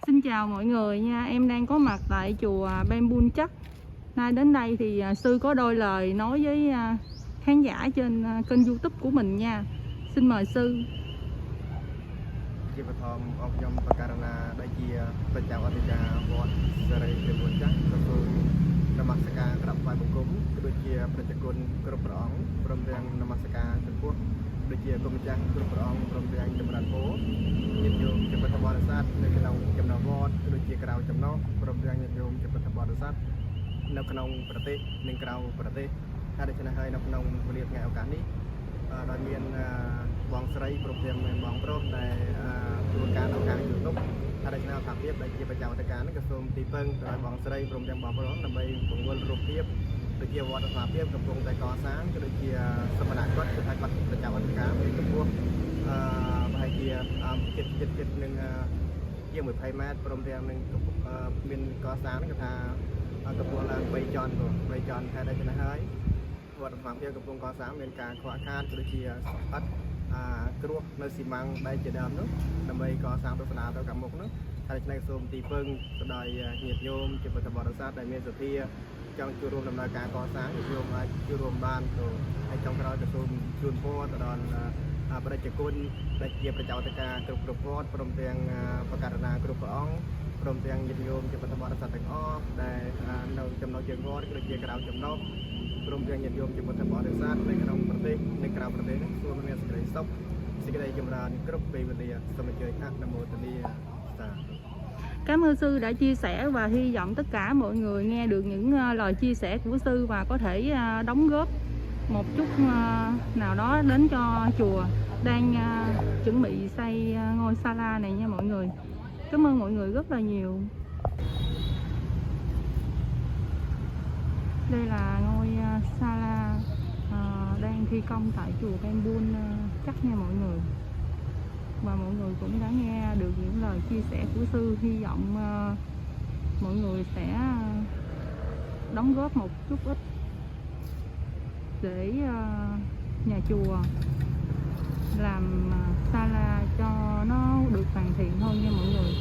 Xin chào mọi người nha, em đang có mặt tại chùa Bambun Chắc. Nay đến đây thì sư có đôi lời nói với khán giả trên kênh YouTube của mình nha. Xin mời sư. ជាបឋមអង្គខ្ញុំបករណាដែលជាប្រជាអធិការវត្តសេរីព្រះពុទ្ធចាស់ក៏សូមនមស្ការក្រាបថ្វាយបង្គំក៏ដូចជាប្រជាជនគ្រប់ព្រះអង្គព្រមទាំងនមស្ការចំពោះដូចជាគុំម្ចាស់គ្រប់ព្រះអង្គព្រមទាំងចម្រើនពរញាតិញោមជាពុទ្ធបរិស័ទនៅក្នុងចំណោមវត្តក៏ដូចជាក្រៅចំណោមព្រមទាំងញាតិញោមជាពុទ្ធបរិស័ទនៅក្នុងប្រទេសនិងក្រៅប្រទេសហើយដូច្នេះហើយនៅក្នុងវេលាថ្ងៃឱកាសនេះដោយមានបងស្រីព្រមទាំងមានបងប្រុសដែលធ្វើការនៅខាងជំនុំហើយដូច្នេះថាភាពដែលជាប្រជាអធិការនេះក៏សូមទីពឹងដល់បងស្រីព្រមទាំងបងប្រុសដើម្បីពង្រឹងរូបភាពដូចជាវត្តសាភាពកំពុងតែកសាងក៏ដូចជាសមនគាត់គឺថាគាត់ប្រជាអធិការមានកម្ពស់ប្រហែលជាចិត្តនឹងជាង20ម៉ែត្រព្រមទាំងនឹងមានកសាងនេះគឺថាកម្ពស់ឡើង3ជាន់ហើយដូច្នេះហើយវត្តសាភាពកំពុងកសាងមានការខ្វះខាតក៏ដូចជាអត់គ្រោះនៅស៊ីម៉ាំងដែលជាដើមនោះដើម្បីកសាងទស្សនាទៅខាងមុខនោះហើយដូច្នេះសូមទីពឹងទៅដល់ញាតិញោមជាពុទ្ធបរិស័ទដែលមានសទ្ធាចង់ចូលរួមដំណើរការកសាងញាតិញោមអាចចូលរួមបានទៅហើយចុងក្រោយក៏សូមជូនពរទៅដល់ប្រជាជនដែលជាប្រជាអធិការគ្រប់វត្តព្រមទាំងបករណាគ្រប់ព្រះអង្គព្រមទាំងញាតិញោមជាពុទ្ធបរិស័ទទាំងអស់ដែលនៅចំណុចជើងវត្តក៏ដូចជាក្រៅចំណុចព្រមទាំងញាតិញោមជាពុទ្ធបរិស័ទនៅក្នុងប្រទេសនិងក្រៅប្រទេសសូមមានសេចក្តីសុខសេចក្តីចម្រើនគ្រប់ពេលវេលាសូមអញ្ជើញអនុមោទនាសាធុ Cảm ơn sư đã chia sẻ và hy vọng tất cả mọi người nghe được những lời chia sẻ của sư và có thể đóng góp một chút nào đó đến cho chùa đang chuẩn bị xây ngôi Sala này nha mọi người. Cảm ơn mọi người rất là nhiều. Đây là ngôi Sala đang thi công tại chùa Bambun Chắc nha mọi người. Và mọi người cũng đã nghe được những lời chia sẻ của sư. Hy vọng mọi người sẽ đóng góp một chút ít để nhà chùa làm Sala cho nó được hoàn thiện hơn nha mọi người.